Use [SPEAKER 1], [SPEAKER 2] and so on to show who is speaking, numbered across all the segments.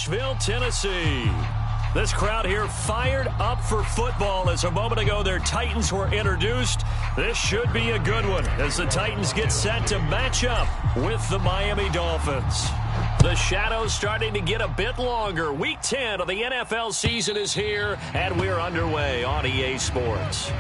[SPEAKER 1] Nashville, Tennessee. This crowd here fired up for football as a moment ago their Titans were introduced. This should be a good one as the Titans get set to match up with the Miami Dolphins. The shadows starting to get a bit longer. Week 10 of the NFL season is here, and we're underway on EA Sports.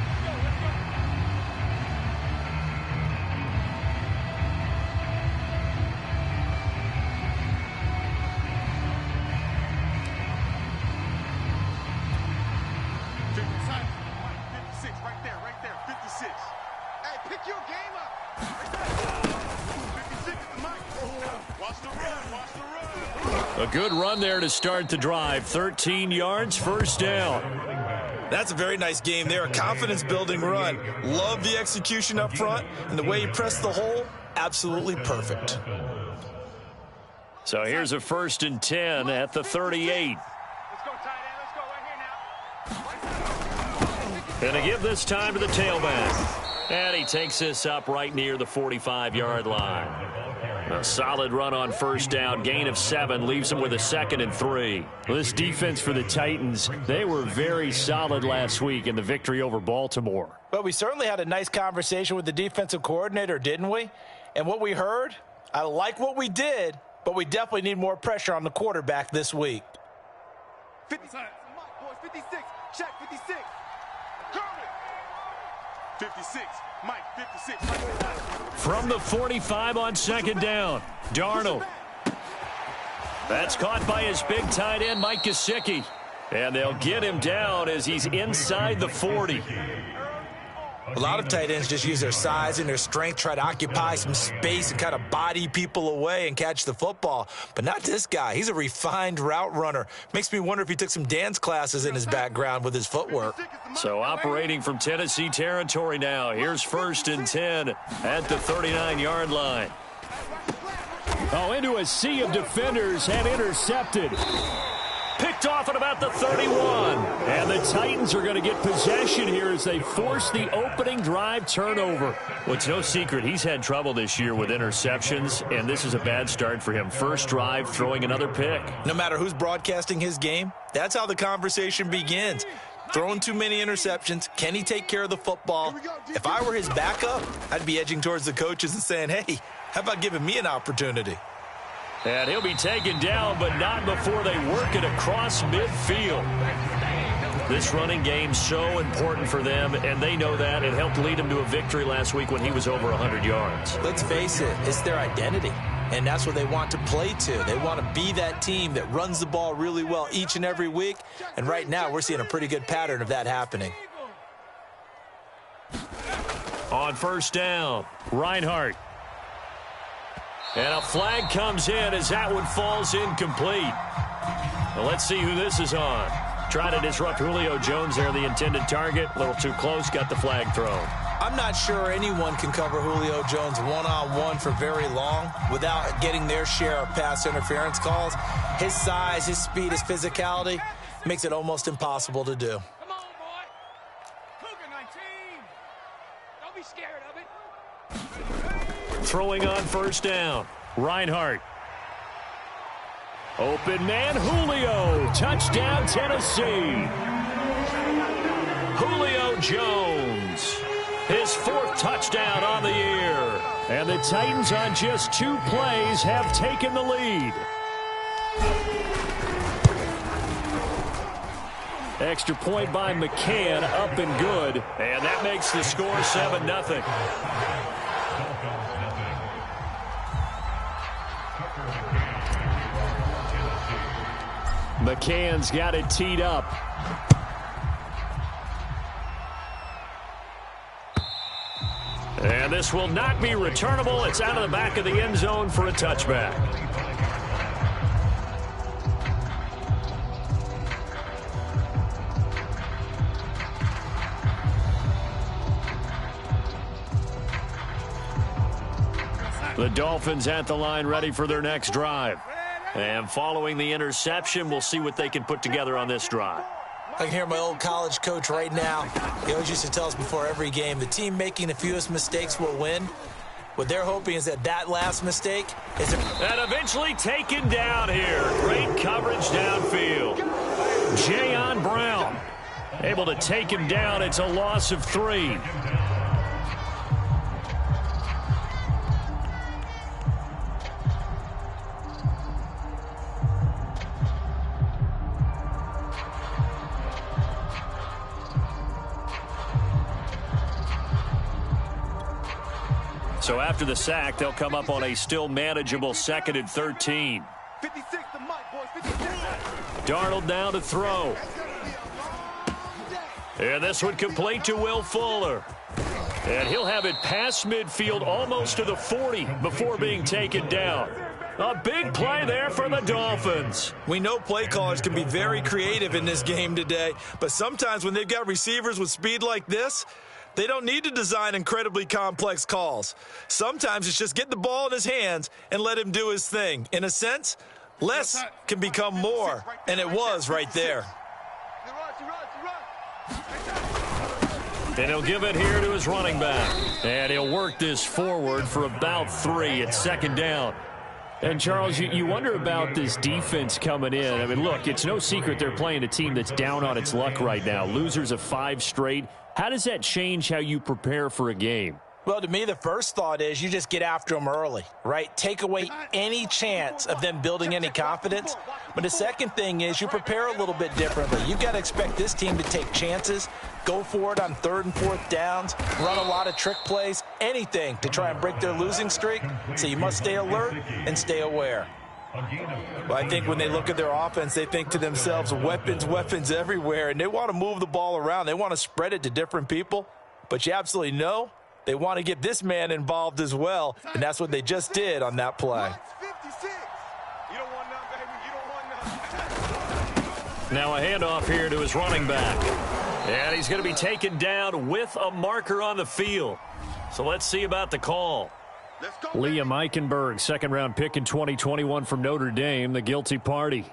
[SPEAKER 1] A good run there to start the drive. 13 yards, first down.
[SPEAKER 2] That's a very nice game there. A confidence-building run. Love the execution up front, and the way he pressed the hole, absolutely perfect.
[SPEAKER 1] So here's a 1st and 10 at the 38.
[SPEAKER 3] Let's go, tight end. Let's go right here now.
[SPEAKER 1] And to give this time to the tailback. And he takes this up right near the 45-yard line. A solid run on first down, gain of 7, leaves them with a 2nd and 3.
[SPEAKER 4] This defense for the Titans, they were very solid last week in the victory over Baltimore.
[SPEAKER 5] But we certainly had a nice conversation with the defensive coordinator, didn't we? And what we heard, I like what we did, but we definitely need more pressure on the quarterback this week.
[SPEAKER 3] 56, boys, 56, check 56. 56, Mike, 56.
[SPEAKER 1] From the 45 on 2nd down, Darnold. That's caught by his big tight end, Mike Gesicki. And they'll get him down as he's inside the 40.
[SPEAKER 2] A lot of tight ends just use their size and their strength, try to occupy some space and kind of body people away and catch the football. But not this guy. He's a refined route runner. Makes me wonder if he took some dance classes in his background with his footwork.
[SPEAKER 1] So operating from Tennessee territory now. Here's 1st and 10 at the 39-yard line.
[SPEAKER 4] Oh, into a sea of defenders and intercepted.
[SPEAKER 1] Picked off at about the 31. And the Titans are going to get possession here as they force the opening drive turnover. Well, it's no secret he's had trouble this year with interceptions, and this is a bad start for him. First drive, throwing another pick.
[SPEAKER 2] No matter who's broadcasting his game, that's how the conversation begins. Throwing too many interceptions. Can he take care of the football? If I were his backup, I'd be edging towards the coaches and saying, hey, how about giving me an opportunity?
[SPEAKER 1] And he'll be taken down, but not before they work it across midfield. This running game's so important for them, and they know that. It helped lead them to a victory last week when he was over 100 yards.
[SPEAKER 2] Let's face it, it's their identity, and that's what they want to play to. They want to be that team that runs the ball really well each and every week, and right now we're seeing a pretty good pattern of that happening.
[SPEAKER 1] On first down, Reinhardt. And a flag comes in as that one falls incomplete. Well, let's see who this is on. Trying to disrupt Julio Jones there, the intended target. A little too close, got the flag thrown.
[SPEAKER 2] I'm not sure anyone can cover Julio Jones one-on-one for very long without getting their share of pass interference calls. His size, his speed, his physicality makes it almost impossible to do.
[SPEAKER 3] Come on, boy. Cougar 19. Don't be scared of it.
[SPEAKER 1] Throwing on first down, Reinhardt. Open man, Julio. Touchdown, Tennessee. Julio Jones. His 4th touchdown on the year.
[SPEAKER 4] And the Titans on just 2 plays have taken the lead. Extra point by McCann, up and good.
[SPEAKER 1] And that makes the score 7-0.
[SPEAKER 4] McCann's got it teed up.
[SPEAKER 1] And this will not be returnable. It's out of the back of the end zone for a touchback. The Dolphins at the line ready for their next drive. And following the interception, we'll see what they can put together on this drive.
[SPEAKER 2] I can hear my old college coach right now. He always used to tell us before every game, the team making the fewest mistakes will win. What they're hoping is that last mistake is...
[SPEAKER 1] And eventually taken down here. Great coverage downfield. Jayon Brown able to take him down. It's a loss of 3. So after the sack, they'll come up on a still manageable 2nd and 13.
[SPEAKER 3] 56 to Mike, boys. 56.
[SPEAKER 1] Darnold now to throw. And this one complete to Will Fuller. And he'll have it past midfield almost to the 40 before being taken down. A big play there for the Dolphins.
[SPEAKER 2] We know play callers can be very creative in this game today, but sometimes when they've got receivers with speed like this, they don't need to design incredibly complex calls. Sometimes it's just get the ball in his hands and let him do his thing. In a sense, less can become more, and it was right there.
[SPEAKER 1] And he'll give it here to his running back. And he'll work this forward for about 3 at 2nd down.
[SPEAKER 4] And, Charles, you wonder about this defense coming in. I mean, look, it's no secret they're playing a team that's down on its luck right now. Losers of 5 straight. How does that change how you prepare for a game?
[SPEAKER 5] Well, to me, the first thought is you just get after them early, right? Take away any chance of them building any confidence. But the second thing is you prepare a little bit differently. You've got to expect this team to take chances, go for it on 3rd and 4th downs, run a lot of trick plays, anything to try and break their losing streak. So you must stay alert and stay aware.
[SPEAKER 2] Well, I think when they look at their offense, they think to themselves, weapons, weapons everywhere, and they want to move the ball around. They want to spread it to different people, but you absolutely know they want to get this man involved as well, and that's what they just did on that play.
[SPEAKER 1] Now a handoff here to his running back. And he's going to be taken down with a marker on the field. So let's see about the call.
[SPEAKER 4] Liam Eichenberg, 2nd-round pick in 2021 from Notre Dame, the guilty party.
[SPEAKER 3] Here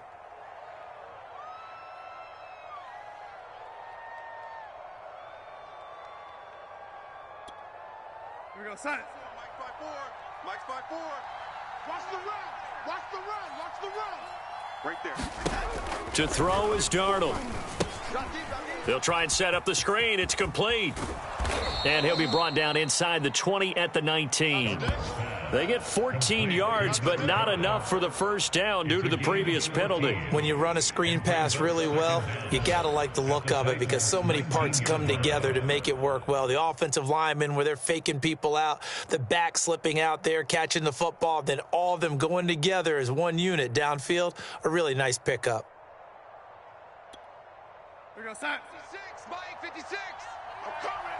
[SPEAKER 3] we go, son. Mike's by 4. Mike's by 4. Watch the run. Watch the run. Watch the run. Right there.
[SPEAKER 1] To throw is Darnold. They'll try and set up the screen. It's complete. And he'll be brought down inside the 20 at the 19. They get 14 yards, but not enough for the first down due to the previous penalty.
[SPEAKER 2] When you run a screen pass really well, you got to like the look of it because so many parts come together to make it work well. The offensive linemen where they're faking people out, the back slipping out there, catching the football, then all of them going together as one unit downfield, a really nice pickup.
[SPEAKER 3] Here we go, son. 56, Mike, 56. I'm coming.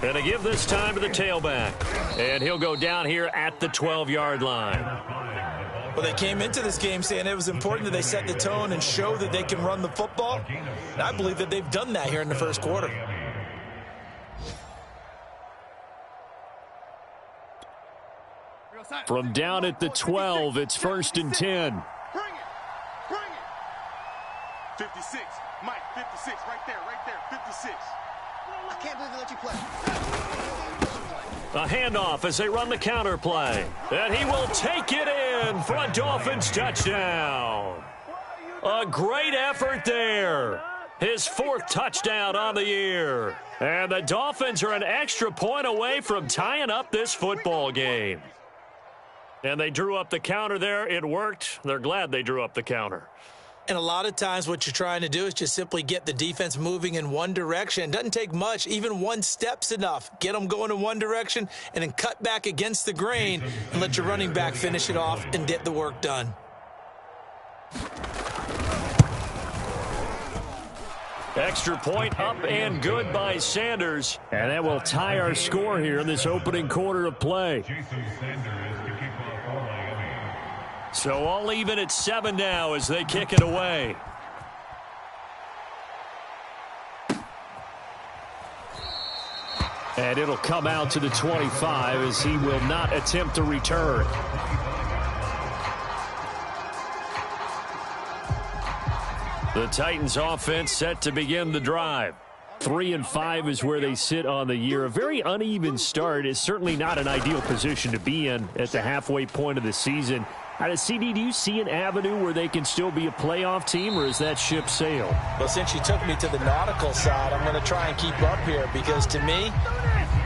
[SPEAKER 1] And to give this time to the tailback. And he'll go down here at the 12-yard line.
[SPEAKER 2] Well, they came into this game saying it was important that they set the tone and show that they can run the football. And I believe that they've done that here in the first quarter.
[SPEAKER 4] From down at the 12, it's 1st and 10.
[SPEAKER 3] Bring it. Bring it. 56. Mike, 56. Right there. 56.
[SPEAKER 6] I can't believe they let you play.
[SPEAKER 1] A handoff as they run the counter play. And he will take it in for a Dolphins touchdown. A great effort there. His 4th touchdown on the year. And the Dolphins are an extra point away from tying up this football game. And they drew up the counter there. It worked. They're glad they drew up the counter.
[SPEAKER 2] And a lot of times what you're trying to do is just simply get the defense moving in one direction. It doesn't take much. Even one step's enough. Get them going in one direction and then cut back against the grain and let your running back finish it off and get the work done.
[SPEAKER 1] Extra point up and good by Sanders.
[SPEAKER 4] And that will tie our score here in this opening quarter of play.
[SPEAKER 1] So all even at 7 now as they kick it away.
[SPEAKER 4] And it'll come out to the 25 as he will not attempt to return.
[SPEAKER 1] The Titans offense set to begin the drive.
[SPEAKER 4] 3-5 is where they sit on the year. A very uneven start is certainly not an ideal position to be in at the halfway point of the season. CD, do you see an avenue where they can still be a playoff team, or is that ship sailed?
[SPEAKER 5] Well, since you took me to the nautical side, I'm going to try and keep up here because, to me,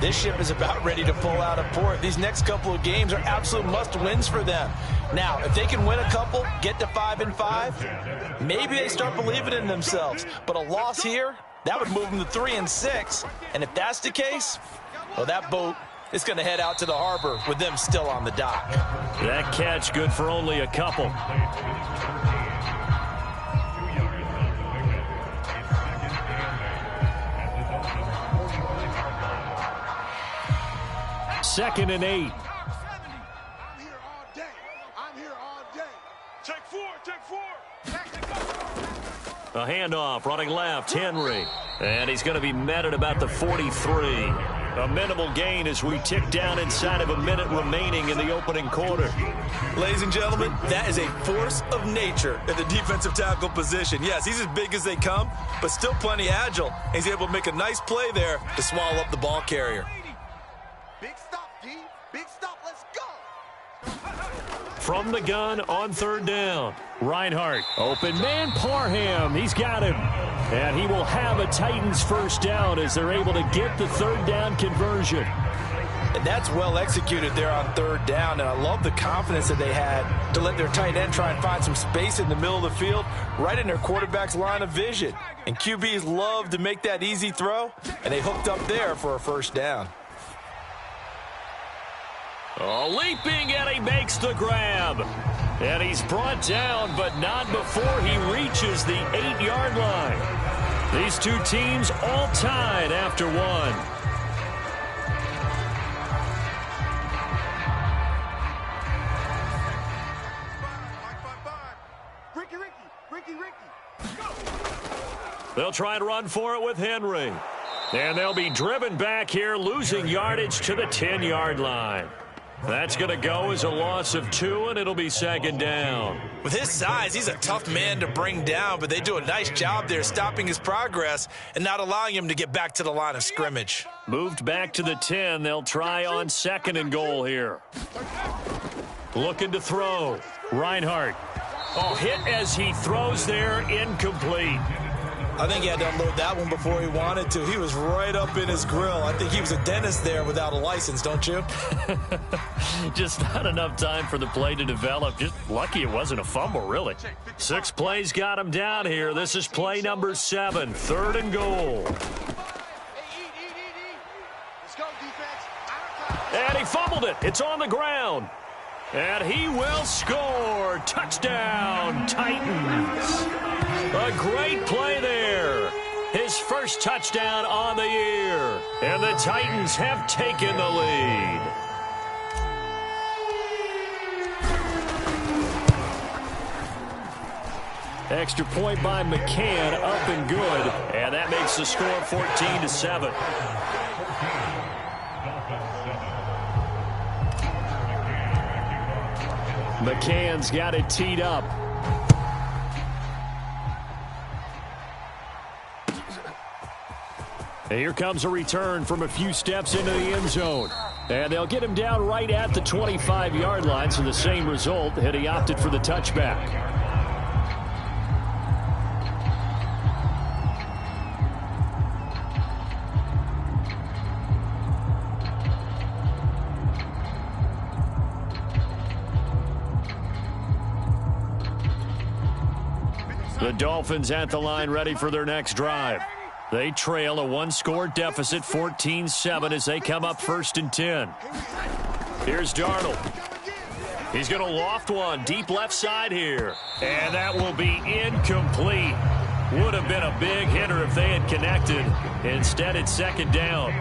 [SPEAKER 5] this ship is about ready to pull out of port. These next couple of games are absolute must-wins for them. Now, if they can win a couple, get to 5-5, maybe they start believing in themselves. But a loss here, that would move them to 3-6. And if that's the case, well, that boat is going to head out to the harbor with them still on the dock.
[SPEAKER 4] That catch good for only a couple. Second and 8.
[SPEAKER 3] I'm here all day. I'm here all day. Take four.
[SPEAKER 1] A handoff, running left, Henry. And he's going to be met at about the 43. A minimal gain as we tick down inside of a minute remaining in the opening quarter.
[SPEAKER 2] Ladies and gentlemen, that is a force of nature at the defensive tackle position. Yes, he's as big as they come, but still plenty agile. He's able to make a nice play there to swallow up the ball carrier.
[SPEAKER 3] Big stop, D. Big stop. Let's go.
[SPEAKER 4] From the gun on third down. Reinhardt, open man, Parham. He's got him. And he will have a Titans first down as they're able to get the third down conversion.
[SPEAKER 5] And that's well executed there on third down. And I love the confidence that they had to let their tight end try and find some space in the middle of the field, right in their quarterback's line of vision. And QBs love to make that easy throw, and they hooked up there for a first down.
[SPEAKER 1] Oh, leaping, and he makes the grab. And he's brought down, but not before he reaches the 8-yard line. These two teams all tied after one.
[SPEAKER 3] Ricky.
[SPEAKER 1] They'll try and run for it with Henry. And they'll be driven back here, losing yardage to the 10-yard line. That's going to go as a loss of 2, and it'll be second down.
[SPEAKER 2] With his size, he's a tough man to bring down, but they do a nice job there stopping his progress and not allowing him to get back to the line of scrimmage.
[SPEAKER 1] Moved back to the 10. They'll try on second and goal here. Looking to throw. Reinhardt. Oh, hit as he throws there, incomplete.
[SPEAKER 2] I think he had to unload that one before he wanted to. He was right up in his grill. I think he was a dentist there without a license, don't you?
[SPEAKER 1] Just not enough time for the play to develop. Just lucky it wasn't a fumble, really. 6 plays got him down here. This is play number 7, third and goal.
[SPEAKER 3] Let's go, defense.
[SPEAKER 1] And he fumbled it. It's on the ground. And he will score. Touchdown, Titans. A great play there. His first touchdown on the year. And the Titans have taken the lead. Extra point by McCann, up and good. And that makes the score 14-7. McCann's got it teed up. And here comes a return from a few steps into the end zone. And they'll get him down right at the 25-yard line, so the same result had he opted for the touchback. The Dolphins at the line ready for their next drive. They trail a 1-score deficit, 14-7, as they come up 1st and 10. Here's Darnold. He's going to loft one deep left side here. And that will be incomplete. Would have been a big hitter if they had connected. Instead, it's second down.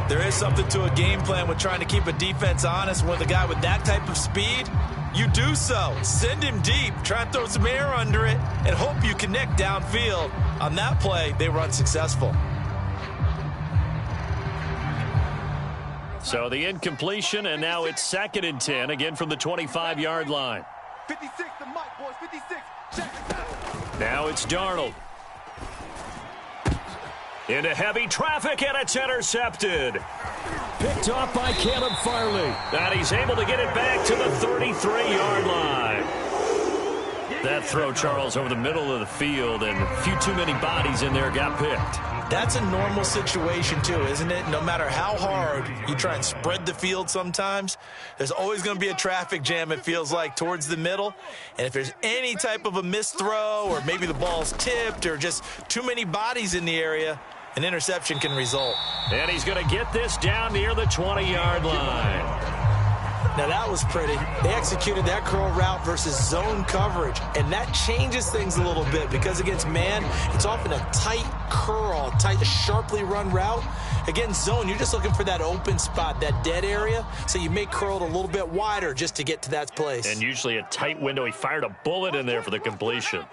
[SPEAKER 2] There is something to a game plan with trying to keep a defense honest. With a guy with that type of speed, you do so. Send him deep. Try and throw some air under it and hope you connect downfield. On that play, they were unsuccessful.
[SPEAKER 1] So the incompletion, and now it's 2nd and 10, again from the 25-yard line.
[SPEAKER 3] 56, the mic, boys, 56. Check.
[SPEAKER 1] Now it's Darnold. Into heavy traffic, and it's intercepted.
[SPEAKER 4] Picked off by Caleb Farley.
[SPEAKER 1] And he's able to get it back to the 33-yard line. That throw, Charles, over the middle of the field, and a few too many bodies in there got picked.
[SPEAKER 2] That's a normal situation, too, isn't it? No matter how hard you try and spread the field sometimes, there's always going to be a traffic jam, it feels like, towards the middle. And if there's any type of a missed throw, or maybe the ball's tipped, or just too many bodies in the area, an interception can result.
[SPEAKER 1] And he's going to get this down near the 20-yard line.
[SPEAKER 2] Now, that was pretty. They executed that curl route versus zone coverage, and that changes things a little bit because against man, it's often a tight curl, a sharply run route. Against zone, you're just looking for that open spot, that dead area, so you may curl it a little bit wider just to get to that place.
[SPEAKER 1] And usually a tight window. He fired a bullet in there for the completion.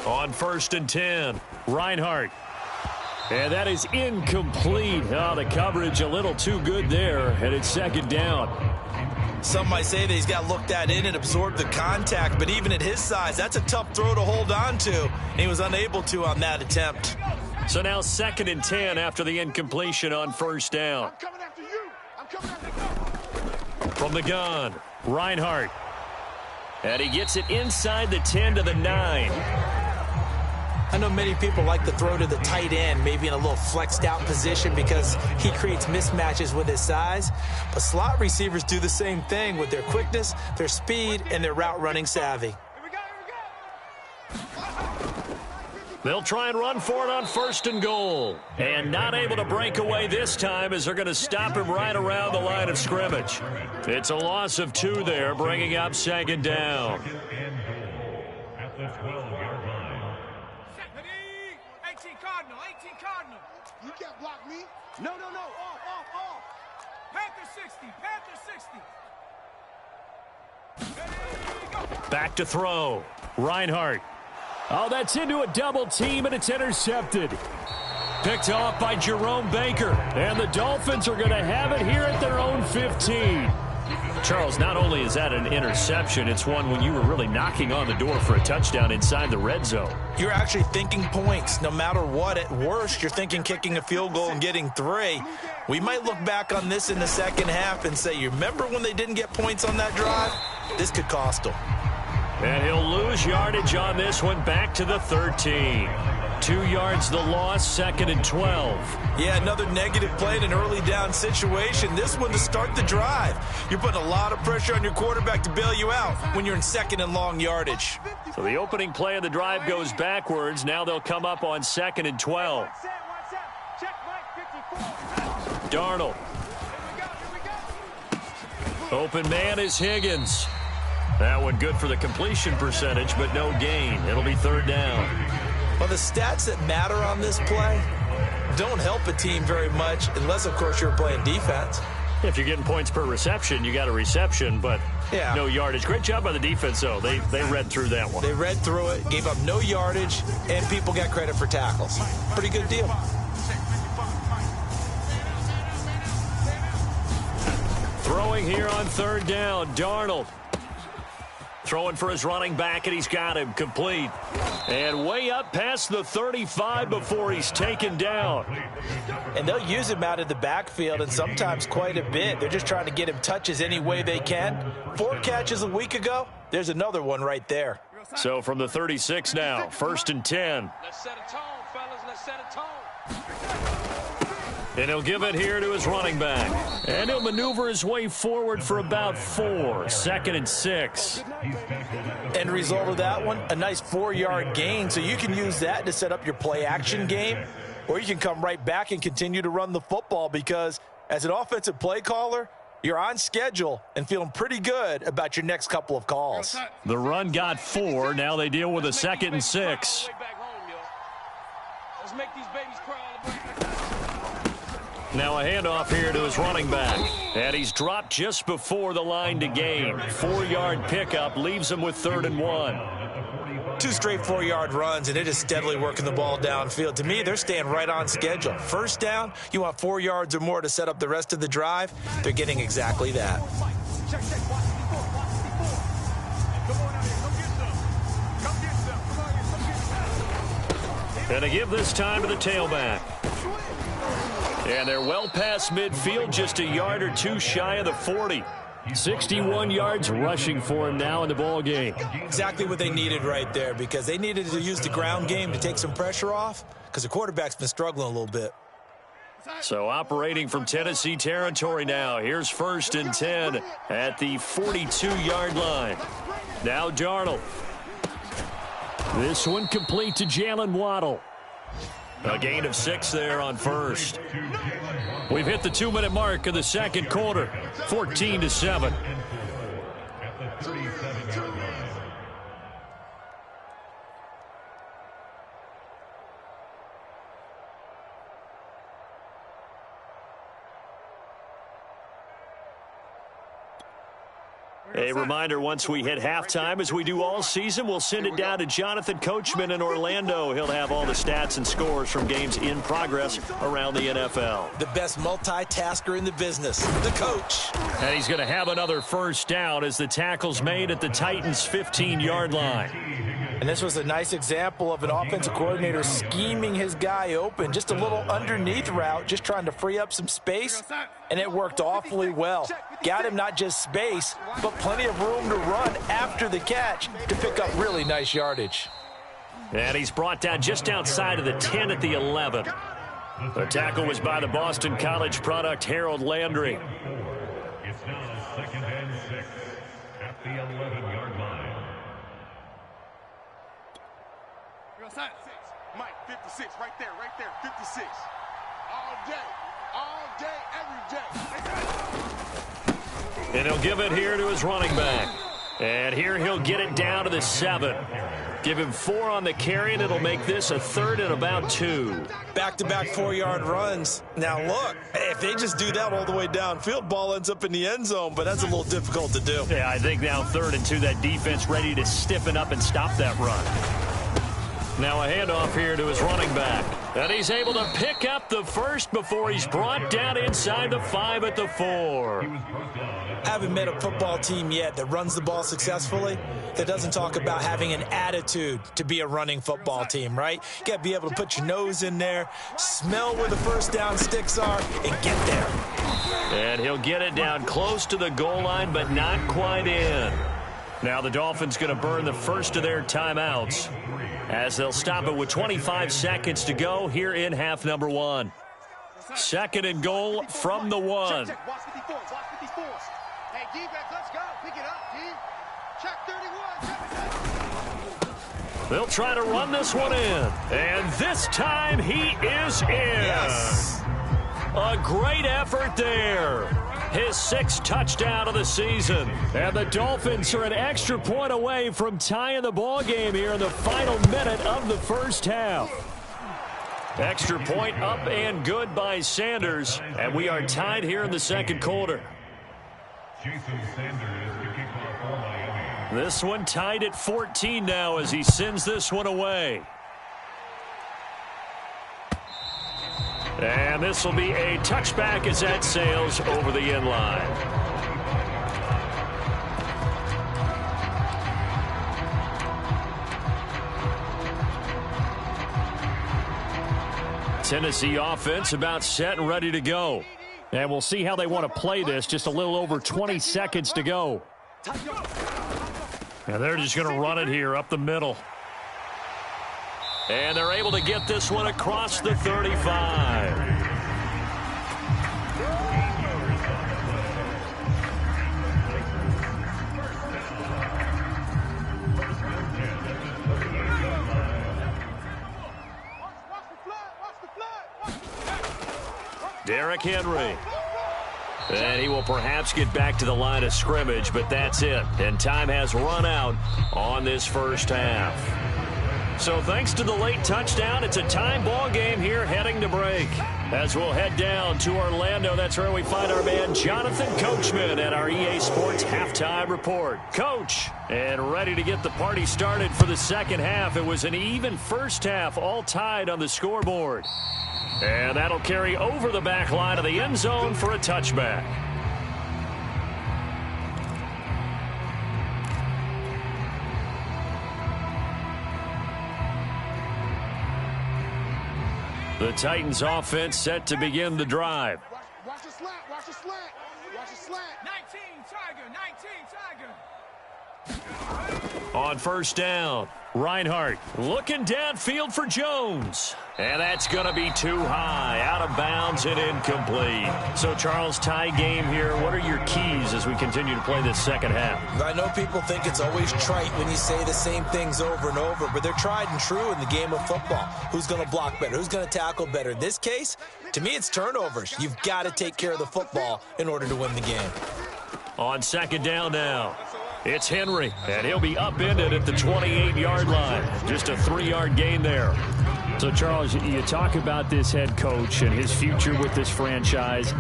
[SPEAKER 1] On 1st and 10, Reinhardt. And that is incomplete. Oh, the coverage a little too good there, and it's 2nd down.
[SPEAKER 2] Some might say that he's got looked at in and absorbed the contact, but even at his size, that's a tough throw to hold on to, and he was unable to on that attempt.
[SPEAKER 1] So now 2nd and 10 after the incompletion on 1st down.
[SPEAKER 3] I'm coming after you. I'm coming after you.
[SPEAKER 1] From the gun, Reinhardt. And he gets it inside the 10 to the 9.
[SPEAKER 2] I know many people like to throw to the tight end, maybe in a little flexed out position because he creates mismatches with his size. But slot receivers do the same thing with their quickness, their speed, and their route running savvy.
[SPEAKER 1] They'll try and run for it on 1st and goal. And not able to break away this time as they're going to stop him right around the line of scrimmage. It's a loss of 2 there, bringing up 2nd down.
[SPEAKER 7] At the 12-yard line.
[SPEAKER 3] 18 Cardinal. You can't block me. No. Off. Panther 60.
[SPEAKER 1] Back to throw. Reinhardt.
[SPEAKER 4] Oh, that's into a double team, and it's intercepted.
[SPEAKER 1] Picked off by Jerome Baker.
[SPEAKER 4] And the Dolphins are going to have it here at their own 15.
[SPEAKER 1] Charles, not only is that an interception, it's one when you were really knocking on the door for a touchdown inside the red zone.
[SPEAKER 2] You're actually thinking points no matter what. At worst, you're thinking kicking a field goal and getting 3. We might look back on this in the second half and say, you remember when they didn't get points on that drive? This could cost them.
[SPEAKER 1] And he'll lose yardage on this one back to the 13. 2 yards the loss, 2nd and 12.
[SPEAKER 2] Yeah, another negative play in an early down situation. This one to start the drive. You're putting a lot of pressure on your quarterback to bail you out when you're in 2nd and long yardage.
[SPEAKER 1] So the opening play of the drive goes backwards. Now they'll come up on 2nd and 12. Darnold. Open man is Higgins. That one good for the completion percentage, but no gain. It'll be 3rd down.
[SPEAKER 2] Well, the stats that matter on this play don't help a team very much unless, of course, you're playing defense.
[SPEAKER 1] If you're getting points per reception, you got a reception, but no yardage. Great job by the defense, though. They read through that one.
[SPEAKER 2] They read through it, gave up no yardage, and people got credit for tackles. Pretty good deal.
[SPEAKER 1] Throwing here on 3rd down, Darnold. Throwing for his running back, and he's got him complete. And way up past the 35 before he's taken down.
[SPEAKER 2] And they'll use him out of the backfield, and sometimes quite a bit. They're just trying to get him touches any way they can. 4 catches a week ago. There's another one right there.
[SPEAKER 1] So from the 36 now, 1st and 10.
[SPEAKER 3] Let's set a tone, fellas. Let's set a tone.
[SPEAKER 1] And he'll give it here to his running back. And he'll maneuver his way forward for about 4. 2nd and 6.
[SPEAKER 2] End result of that one, a nice 4-yard gain. So you can use that to set up your play-action game, or you can come right back and continue to run the football because as an offensive play caller, you're on schedule and feeling pretty good about your next couple of calls.
[SPEAKER 1] The run got 4. Now they deal with a 2nd and 6.
[SPEAKER 3] Let's make these babies cry.
[SPEAKER 1] Now a handoff here to his running back. And he's dropped just before the line to gain. 4-yard pickup leaves him with 3rd and 1.
[SPEAKER 2] 2 straight 4-yard runs, and they're just steadily working the ball downfield. To me, they're staying right on schedule. 1st down, you want 4 yards or more to set up the rest of the drive. They're getting exactly that.
[SPEAKER 1] And to give this time to the tailback. And they're well past midfield, just a yard or two shy of the 40. 61 yards rushing for him now in the ball game.
[SPEAKER 2] Exactly what they needed right there, because they needed to use the ground game to take some pressure off, because the quarterback's been struggling a little bit.
[SPEAKER 1] So operating from Tennessee territory now. Here's 1st and 10 at the 42-yard line. Now Darnold. This one complete to Jalen Waddle. A gain of 6 there on 1st. We've hit the 2-minute mark of the second quarter. 14-7.
[SPEAKER 7] At the 37-yard line.
[SPEAKER 1] A reminder, once we hit halftime, as we do all season, we'll send it down to Jonathan Coachman in Orlando. He'll have all the stats and scores from games in progress around the NFL.
[SPEAKER 2] The best multitasker in the business, the coach.
[SPEAKER 1] And he's going to have another first down as the tackle's made at the Titans' 15-yard line.
[SPEAKER 5] And this was a nice example of an offensive coordinator scheming his guy open. Just a little underneath route, just trying to free up some space, and it worked awfully well. Got him not just space, but plenty of room to run after the catch to pick up really nice yardage.
[SPEAKER 1] And he's brought down just outside of the 10 at the 11. The tackle was by the Boston College product, Harold Landry.
[SPEAKER 7] It's now 2nd and 6 at the 11-yard line.
[SPEAKER 3] Mike, 56, right there, 56. All day, every day.
[SPEAKER 1] And he'll give it here to his running back. And here he'll get it down to the 7. Give him 4 on the carry, and it'll make this a 3rd and about 2.
[SPEAKER 2] Back-to-back 4-yard runs. Now, look, if they just do that all the way downfield, ball ends up in the end zone, but that's a little difficult to do.
[SPEAKER 1] Yeah, I think now 3rd and 2, that defense ready to stiffen up and stop that run. Now a handoff here to his running back. And he's able to pick up the first before he's brought down inside the 5 at the 4.
[SPEAKER 2] Haven't met a football team yet that runs the ball successfully that doesn't talk about having an attitude to be a running football team, right? You got to be able to put your nose in there, smell where the first down sticks are, and get there.
[SPEAKER 1] And he'll get it down close to the goal line, but not quite in. Now the Dolphins going to burn the first of their timeouts as they'll stop it with 25 seconds to go here in half number 1. 2nd and goal from the 1.
[SPEAKER 6] Check. Watch 54. Hey, defense, let's go. Pick it up, D. Check 31.
[SPEAKER 1] They'll try to run this one in. And this time he is in.
[SPEAKER 2] Yes.
[SPEAKER 1] A great effort there. His 6th touchdown of the season. And the Dolphins are an extra point away from tying the ball game here in the final minute of the first half. Extra point up and good by Sanders. And we are tied here in the second quarter.
[SPEAKER 7] Jason Sanders to kick off for Miami.
[SPEAKER 1] This one tied at 14 now as he sends this one away. And this will be a touchback as that sails over the end line. Tennessee offense about set and ready to go. And we'll see how they want to play this. Just a little over 20 seconds to go. And they're just going to run it here up the middle. And they're able to get this one across the 35. Derrick Henry. And he will perhaps get back to the line of scrimmage, but that's it. And time has run out on this first half. So thanks to the late touchdown, it's a time ball game here heading to break. As we'll head down to Orlando, that's where we find our man Jonathan Coachman at our EA Sports Halftime Report. Coach, and ready to get the party started for the second half. It was an even first half, all tied on the scoreboard. And that'll carry over the back line of the end zone for a touchback. The Titans offense set to begin the drive.
[SPEAKER 3] Watch the slant. Watch the slant. Watch the slant.
[SPEAKER 6] 19 Tiger. 19 Tiger.
[SPEAKER 1] On first down, Reinhardt looking downfield for Jones. And that's going to be too high, out of bounds and incomplete. So, Charles, tie game here. What are your keys as we continue to play this second half?
[SPEAKER 2] I know people think it's always trite when you say the same things over and over, but they're tried and true in the game of football. Who's going to block better? Who's going to tackle better? In this case, to me, it's turnovers. You've got to take care of the football in order to win the game.
[SPEAKER 1] On second down now, it's Henry, and he'll be upended at the 28-yard line. Just a 3-yard gain there. So, Charles, you talk about this head coach and his future with this franchise.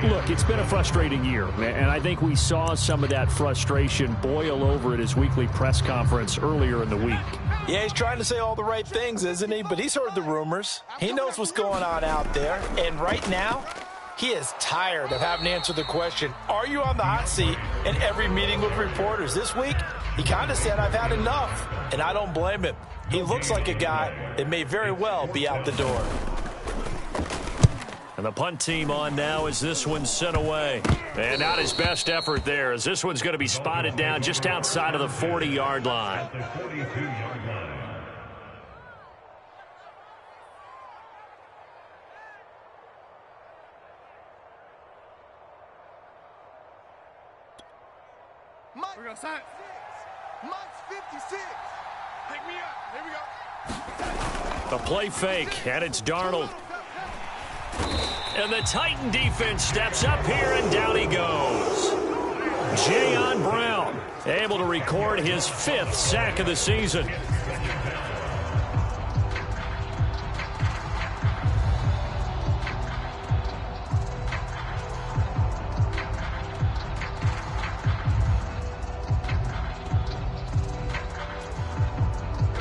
[SPEAKER 1] Look, it's been a frustrating year, and I think we saw some of that frustration boil over at his weekly press conference earlier in the week.
[SPEAKER 5] Yeah, he's trying to say all the right things, isn't he? But he's heard the rumors. He knows what's going on out there. And right now, he is tired of having to answer the question, are you on the hot seat in every meeting with reporters? This week, he kind of said, I've had enough, and I don't blame him. He looks like a guy that may very well be out the door.
[SPEAKER 1] And the punt team on now as this one's sent away. And not his best effort there, as this one's going to be spotted down just outside of the 40-yard line.
[SPEAKER 7] The 42-yard line.
[SPEAKER 3] We're going to sign. Monk's 56. Pick me up. Here we go.
[SPEAKER 1] The play fake, and it's Darnold. And the Titan defense steps up here, and down he goes. Jayon Brown able to record his 5th sack of the season.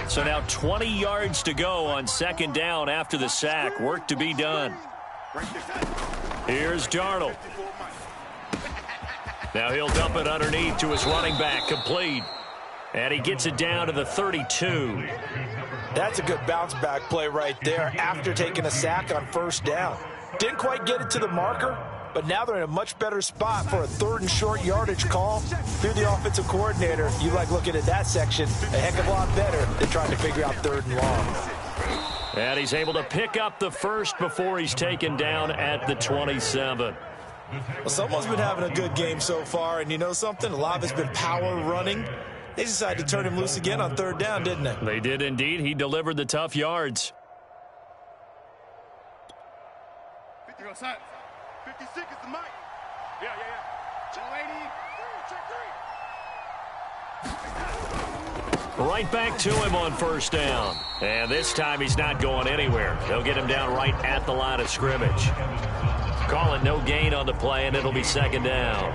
[SPEAKER 1] So now 20 yards to go on second down after the sack. Work to be done. Here's Darnold. Now he'll dump it underneath to his running back, complete. And he gets it down to the 32.
[SPEAKER 5] That's a good bounce back play right there after taking a sack on first down. Didn't quite get it to the marker, but now they're in a much better spot for a 3rd and short yardage call. Through the offensive coordinator, you like looking at that section a heck of a lot better than trying to figure out 3rd and long.
[SPEAKER 1] And he's able to pick up the first before he's taken down at the 27.
[SPEAKER 2] Well, someone's been having a good game so far, and you know something? A lot of it's been power running. They decided to turn him loose again on 3rd down, didn't they?
[SPEAKER 1] They did indeed. He delivered the tough yards.
[SPEAKER 3] 50 go sign. 56 is the mic. Yeah. Check 80.
[SPEAKER 1] Right back to him on first down. And this time he's not going anywhere. They'll get him down right at the line of scrimmage. Call it no gain on the play, and it'll be second down.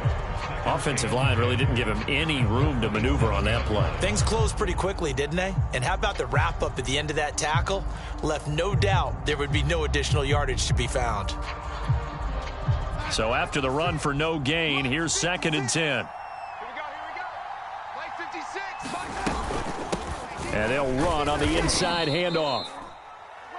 [SPEAKER 1] Offensive line really didn't give him any room to maneuver on that play.
[SPEAKER 2] Things closed pretty quickly, didn't they? And how about the wrap-up at the end of that tackle? Left no doubt there would be no additional yardage to be found.
[SPEAKER 1] So after the run for no gain, here's 2nd and 10.
[SPEAKER 3] Here we go. Play 56.
[SPEAKER 1] And they'll run on the inside handoff.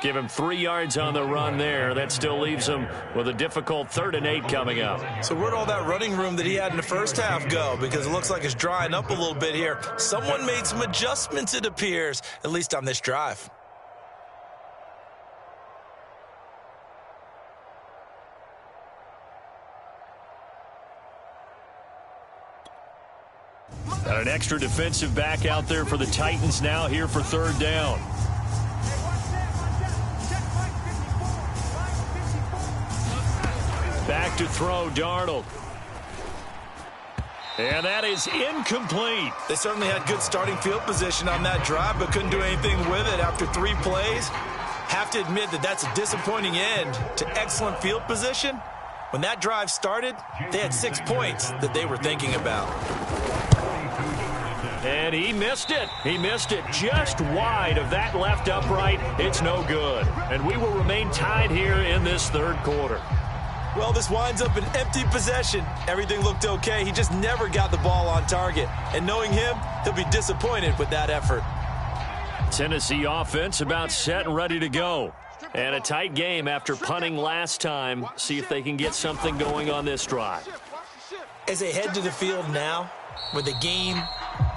[SPEAKER 1] Give him 3 yards on the run there. That still leaves him with a difficult 3rd and 8 coming up.
[SPEAKER 2] So where'd all that running room that he had in the first half go? Because it looks like it's drying up a little bit here. Someone made some adjustments, it appears, at least on this drive.
[SPEAKER 1] Got an extra defensive back out there for the Titans now here for 3rd down. Back to throw, Darnold. And that is incomplete.
[SPEAKER 2] They certainly had good starting field position on that drive, but couldn't do anything with it after 3 plays. Have to admit that that's a disappointing end to excellent field position. When that drive started, they had 6 points that they were thinking about.
[SPEAKER 1] And he missed it. He missed it just wide of that left upright. It's no good. And we will remain tied here in this 3rd quarter.
[SPEAKER 2] Well, this winds up an empty possession. Everything looked okay. He just never got the ball on target. And knowing him, he'll be disappointed with that effort.
[SPEAKER 1] Tennessee offense about set and ready to go. And a tight game after punting last time. See if they can get something going on this drive.
[SPEAKER 2] As they head to the field now, with the game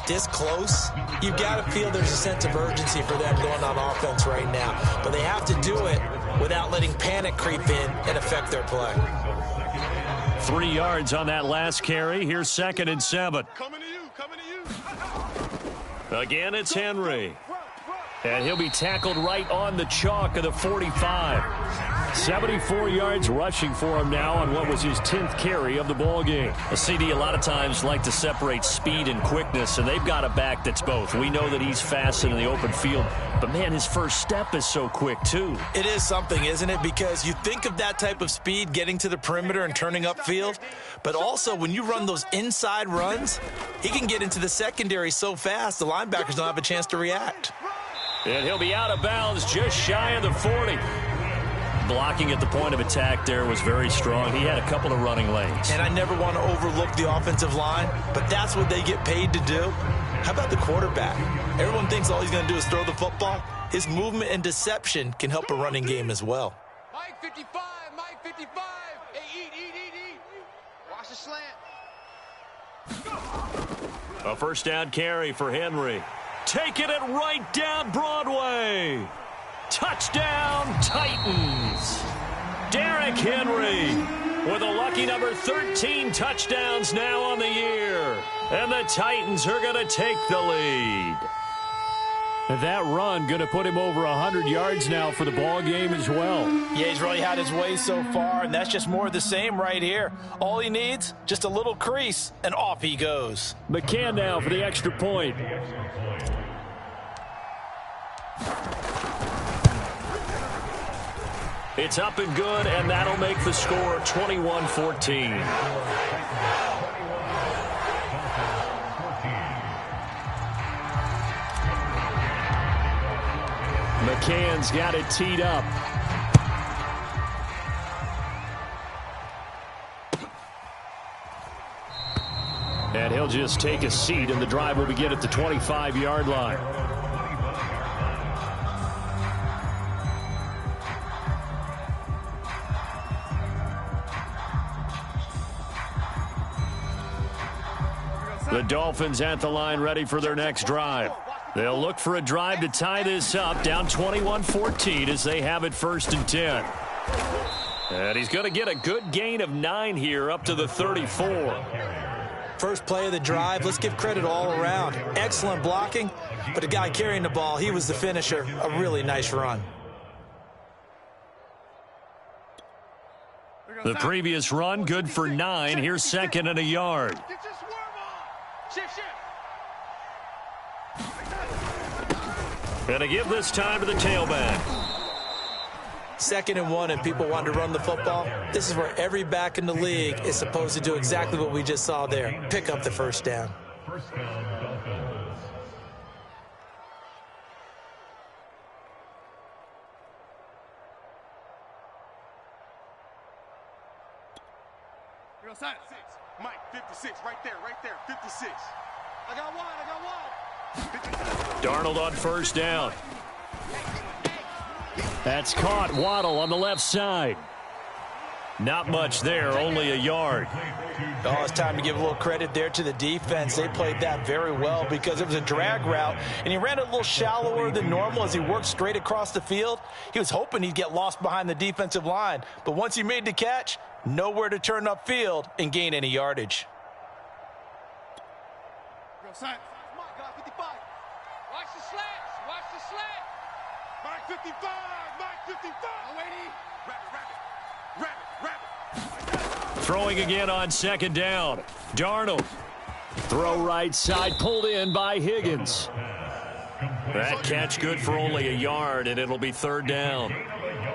[SPEAKER 2] this close, you've got to feel there's a sense of urgency for them going on offense right now. But they have to do it without letting panic creep in and affect their play.
[SPEAKER 1] 3 yards on that last carry. Here's 2nd and 7.
[SPEAKER 3] Coming to you, coming to you.
[SPEAKER 1] Again, it's Henry. And he'll be tackled right on the chalk of the 45. 74 yards rushing for him now on what was his 10th carry of the ball game. A CD a lot of times like to separate speed and quickness, and they've got a back that's both. We know that he's fast in the open field, but man, his first step is so quick too.
[SPEAKER 2] It is something, isn't it? Because you think of that type of speed getting to the perimeter and turning upfield, but also when you run those inside runs, he can get into the secondary so fast the linebackers don't have a chance to react.
[SPEAKER 1] And he'll be out of bounds just shy of the 40. Blocking at the point of attack there was very strong. He had a couple of running lanes.
[SPEAKER 2] And I never want to overlook the offensive line, but that's what they get paid to do. How about the quarterback? Everyone thinks all he's going to do is throw the football. His movement and deception can help a running game as well.
[SPEAKER 6] Mike 55, Mike 55. Hey, eat. Watch the slant.
[SPEAKER 1] A first down carry for Henry. Taking it right down Broadway. Touchdown, Titans. Derrick Henry with a lucky number 13 touchdowns now on the year. And the Titans are going to take the lead. That run going to put him over 100 yards now for the ball game as well.
[SPEAKER 5] Yeah, he's really had his way so far, and that's just more of the same right here. All he needs, just a little crease, and off he goes.
[SPEAKER 1] McCann now for the extra point. It's up and good, and that'll make the score 21-14. McCann's got it teed up. And he'll just take a seat, and the drive will begin at the 25-yard line. The Dolphins at the line ready for their next drive. They'll look for a drive to tie this up, down 21-14 as they have it 1st and 10. And he's going to get a good gain of 9 here up to the 34.
[SPEAKER 2] First play of the drive, let's give credit all around. Excellent blocking, but the guy carrying the ball, he was the finisher. A really nice run.
[SPEAKER 1] The previous run, good for 9. Here's 2nd and a yard.
[SPEAKER 6] Shift.
[SPEAKER 1] And to give this time to the tailback.
[SPEAKER 2] 2nd and 1 and people want to run the football. This is where every back in the league is supposed to do exactly what we just saw there. Pick up the first down.
[SPEAKER 7] First down, Dolphins.
[SPEAKER 3] Mike, 56, right there, 56.
[SPEAKER 6] I got one.
[SPEAKER 3] 56.
[SPEAKER 1] Darnold on first down. That's caught. Waddle on the left side. Not much there, only a yard.
[SPEAKER 5] Oh, it's time to give a little credit there to the defense. They played that very well because it was a drag route, and he ran it a little shallower than normal as he worked straight across the field. He was hoping he'd get lost behind the defensive line, but once he made the catch, nowhere to turn upfield and gain any yardage.
[SPEAKER 6] Mike, 55. Watch the slant.
[SPEAKER 3] Mike 55. Oh, wait. Rabbit.
[SPEAKER 1] Throwing again on 2nd down. Darnold. Throw right side, pulled in by Higgins. That catch good for only a yard, and it'll be 3rd down.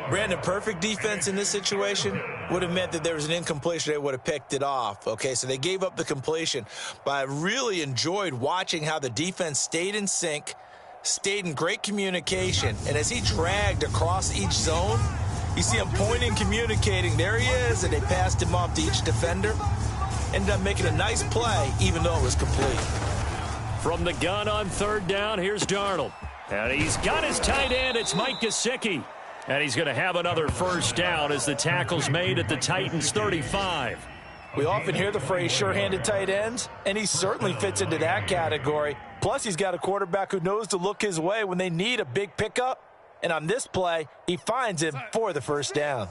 [SPEAKER 2] Brandon, perfect defense in this situation would have meant that there was an incompletion. They would have picked it off. Okay, so they gave up the completion. But I really enjoyed watching how the defense stayed in sync, stayed in great communication. And as he dragged across each zone, you see him pointing, communicating. There he is, and they passed him off to each defender. Ended up making a nice play, even though it was complete.
[SPEAKER 1] From the gun on 3rd down, here's Darnold. And he's got his tight end. It's Mike Gesicki. And he's going to have another first down as the tackle's made at the Titans' 35.
[SPEAKER 5] We often hear the phrase sure-handed tight ends, and he certainly fits into that category. Plus, he's got a quarterback who knows to look his way when they need a big pickup. And on this play, he finds him for the first down.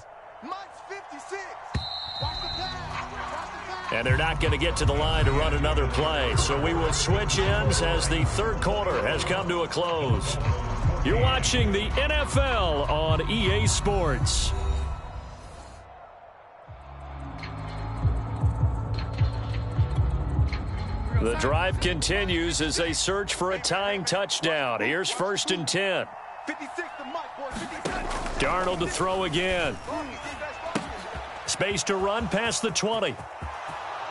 [SPEAKER 1] And they're not going to get to the line to run another play. So we will switch ends as the third quarter has come to a close. You're watching the NFL on EA Sports. The drive continues as they search for a tying touchdown. Here's 1st and 10. Darnold to throw again. Space to run past the 20.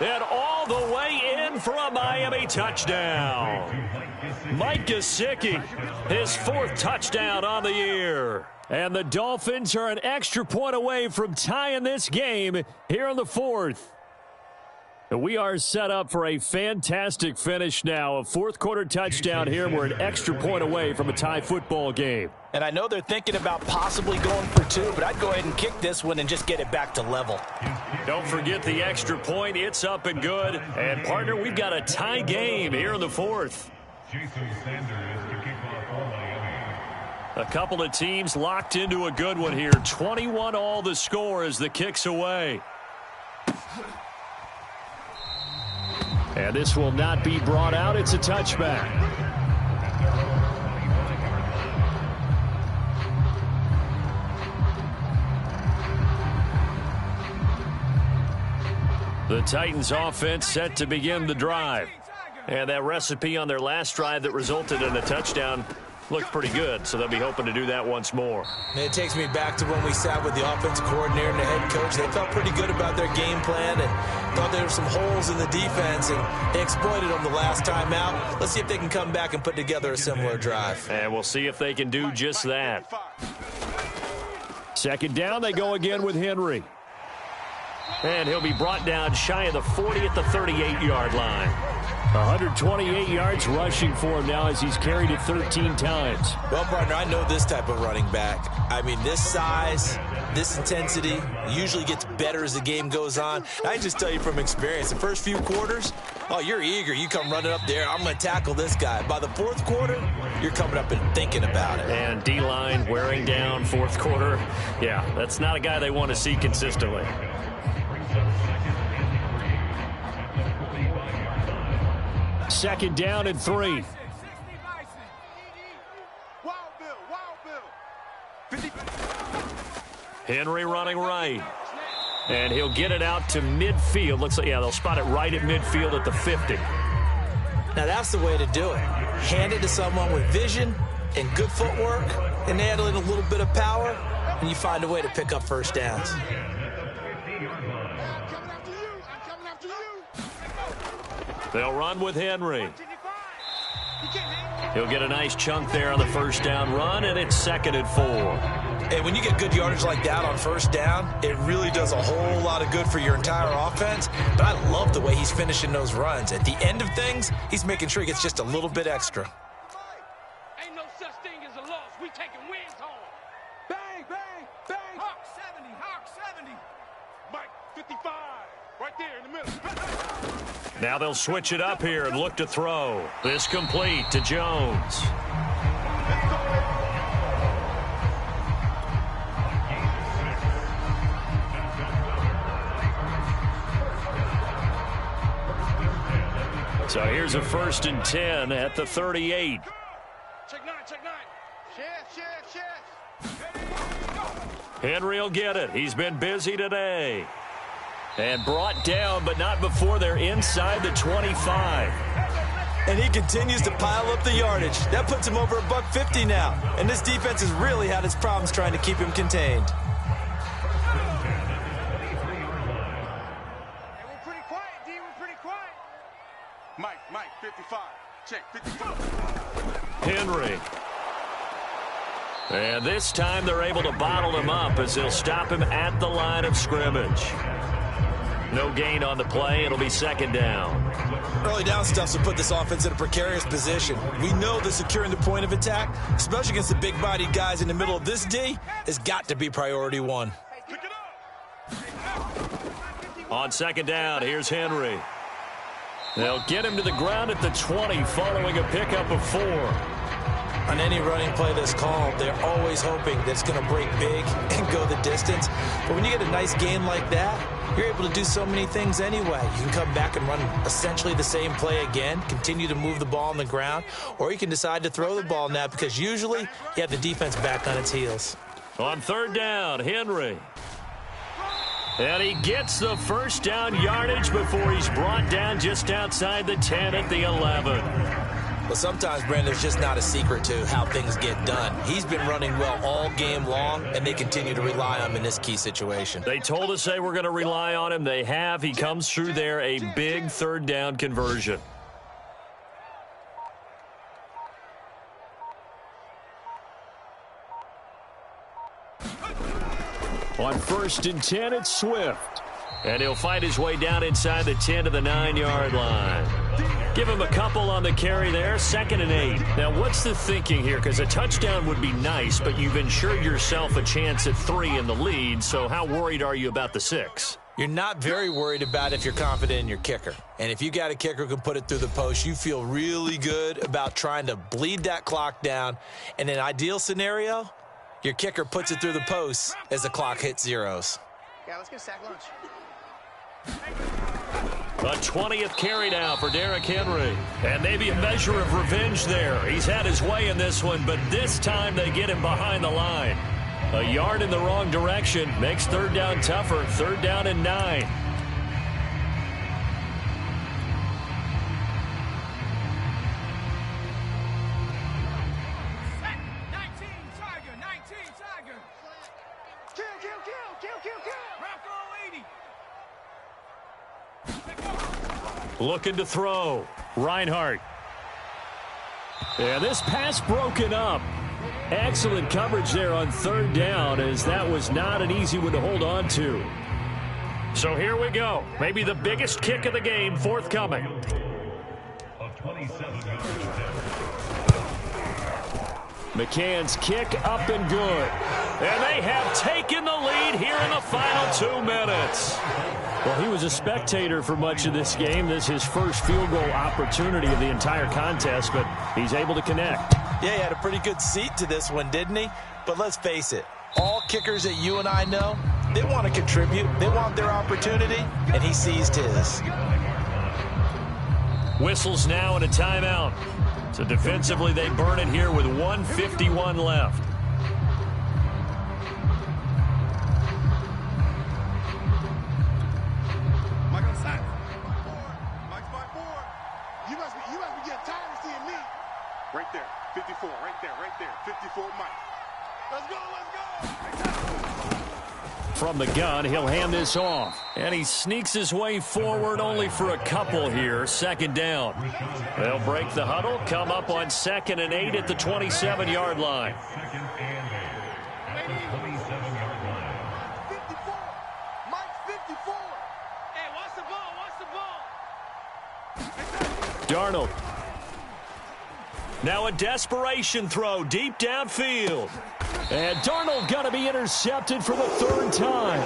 [SPEAKER 1] And all the way in for a Miami touchdown. Mike Gesicki, his 4th touchdown on the year. And the Dolphins are an extra point away from tying this game here in the 4th. We are set up for a fantastic finish now. A 4th quarter touchdown here. We're an extra point away from a tie football game.
[SPEAKER 5] And I know they're thinking about possibly going for 2, but I'd go ahead and kick this one and just get it back to level.
[SPEAKER 1] Don't forget the extra point. It's up and good. And, partner, we've got a tie game here in the 4th. A couple of teams locked into a good one here. 21 all the score as the kick's away. And this will not be brought out. It's a touchback. The Titans offense set to begin the drive. And that recipe on their last drive that resulted in a touchdown looked pretty good, so they'll be hoping to do that once more.
[SPEAKER 2] It takes me back to when we sat with the offensive coordinator and the head coach. They felt pretty good about their game plan and thought there were some holes in the defense, and they exploited them the last time out. Let's see if they can come back and put together a similar drive.
[SPEAKER 1] And we'll see if they can do just that. 2nd down, they go again with Henry. And he'll be brought down shy of the 40 at the 38-yard line. 128 yards rushing for him now as he's carried it 13 times.
[SPEAKER 2] Well, partner, I know this type of running back. I mean, this size, this intensity usually gets better as the game goes on. I just tell you from experience, the first few quarters, oh, you're eager. You come running up there, I'm going to tackle this guy. By the 4th quarter, you're coming up and thinking about it.
[SPEAKER 1] And D-line wearing down 4th quarter. Yeah, that's not a guy they want to see consistently. 2nd down and 3. Henry running right. And he'll get it out to midfield. Looks like, yeah, they'll spot it right at midfield at the 50.
[SPEAKER 2] Now, that's the way to do it. Hand it to someone with vision and good footwork, and add in a little bit of power, and you find a way to pick up first downs.
[SPEAKER 1] They'll run with Henry. He'll get a nice chunk there on the first down run, and it's 2nd and 4.
[SPEAKER 2] And when you get good yardage like that on first down, it really does a whole lot of good for your entire offense. But I love the way he's finishing those runs. At the end of things, he's making sure he gets just a little bit extra.
[SPEAKER 6] Ain't no such thing as a loss. We taking wins home. Bang, bang, bang. Hawk 70, Hawk 70. Mike 55, right there in the middle.
[SPEAKER 1] Now they'll switch it up here and look to throw. This complete to Jones. So here's a 1st and 10 at the 38.
[SPEAKER 6] Check 9, check 9. Chef.
[SPEAKER 1] Henry will get it. He's been busy today. And brought down, but not before they're inside the 25.
[SPEAKER 2] And he continues to pile up the yardage. That puts him over $150 now. And this defense has really had its problems trying to keep him contained.
[SPEAKER 6] We're pretty quiet, D. We're pretty quiet. Mike, 55. Check, 55.
[SPEAKER 1] Henry. And this time they're able to bottle him up as they'll stop him at the line of scrimmage. No gain on the play. It'll be 2nd down.
[SPEAKER 2] Early down stuffs will put this offense in a precarious position. We know that securing the point of attack, especially against the big-bodied guys in the middle of this D, has got to be priority one.
[SPEAKER 1] On second down, here's Henry. They'll get him to the ground at the 20 following a pickup of 4.
[SPEAKER 2] On any running play that's called, they're always hoping that it's going to break big and go the distance. But when you get a nice gain like that, you're able to do so many things anyway. You can come back and run essentially the same play again, continue to move the ball on the ground, or you can decide to throw the ball now because usually you have the defense back on its heels.
[SPEAKER 1] On third down, Henry. And he gets the first down yardage before he's brought down just outside the 10 at the 11.
[SPEAKER 2] Well, sometimes, Brandon, there's just not a secret to how things get done. He's been running well all game long, and they continue to rely on him in this key situation.
[SPEAKER 1] They told us they were going to rely on him. They have. He comes through there, a big third down conversion. On 1st and 10, it's Swift. And he'll fight his way down inside the 10 to the 9-yard line. Give him a couple on the carry there, 2nd and 8. Now, what's the thinking here? Because a touchdown would be nice, but you've ensured yourself a chance at 3 in the lead, so how worried are you about the 6?
[SPEAKER 2] You're not very worried about it if you're confident in your kicker. And if you got a kicker who can put it through the post, you feel really good about trying to bleed that clock down. In an ideal scenario, your kicker puts it through the post as the clock hits zeros.
[SPEAKER 8] Yeah, let's get sack lunch.
[SPEAKER 1] A 20th carry now for Derrick Henry. And maybe a measure of revenge there. He's had his way in this one, but this time they get him behind the line. A yard in the wrong direction makes third down tougher. 3rd down and 9. Looking to throw. Reinhardt. And this pass broken up. Excellent coverage there on 3rd down, as that was not an easy one to hold on to. So here we go. Maybe the biggest kick of the game forthcoming. McCann's kick up and good. And they have taken the lead here in the final 2 minutes. Well, he was a spectator for much of this game. This is his first field goal opportunity of the entire contest, but he's able to connect.
[SPEAKER 5] Yeah, he had a pretty good seat to this one, didn't he? But let's face it, all kickers that you and I know, they want to contribute. They want their opportunity, and he seized his.
[SPEAKER 1] Whistles now and a timeout. So defensively, they burn it here with 1:51 left.
[SPEAKER 3] Right there, 54, right there, 54, Mike. Let's go, let's go!
[SPEAKER 1] From the gun, he'll hand this off. And he sneaks his way forward only for a couple here. 2nd down. They'll break the huddle, come up on 2nd and 8 at the 27-yard line.
[SPEAKER 3] 54, Mike, 54.
[SPEAKER 6] Hey, watch the ball,
[SPEAKER 1] Darnold. Now a desperation throw deep downfield. And Darnold going to be intercepted for the 3rd time.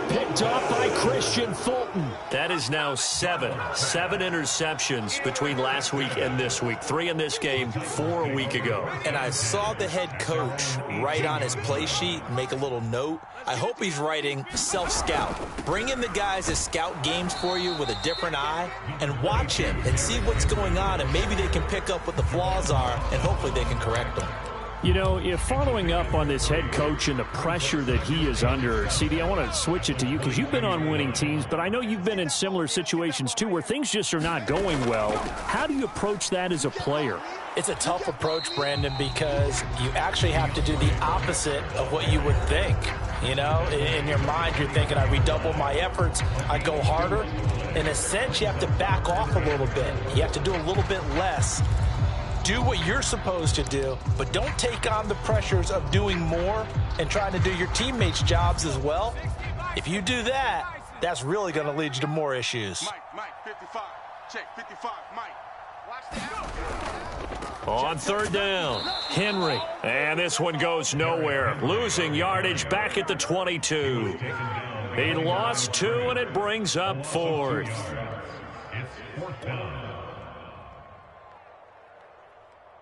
[SPEAKER 1] Picked off by Christian Fulton. That is now 7 interceptions between last week and this week. 3 in this game, 4 a week ago.
[SPEAKER 2] And I saw the head coach write on his play sheet, make a little note. I hope he's writing self-scout. Bring in the guys that scout games for you with a different eye and watch him and see what's going on, and maybe they can pick up what the flaws are, and hopefully they can correct them.
[SPEAKER 4] You know, if following up on this head coach and the pressure that he is under, CD, I want to switch it to you because you've been on winning teams, but I know you've been in similar situations too where things just are not going well. How do you approach that as a player?
[SPEAKER 5] It's a tough approach, Brandon, because you actually have to do the opposite of what you would think. You know, in your mind, you're thinking, I redouble my efforts, I go harder. In a sense, you have to back off a little bit. You have to do a little bit less. Do what you're supposed to do, but don't take on the pressures of doing more and trying to do your teammates' jobs as well. If you do that, that's really going to lead you to more issues.
[SPEAKER 3] Mike, 55. check. 55, Mike.
[SPEAKER 6] Watch the
[SPEAKER 1] On third down, Henry. And this one goes nowhere. Losing yardage back at the 22. He lost 2, and it brings up 4th.
[SPEAKER 7] It's 4th down.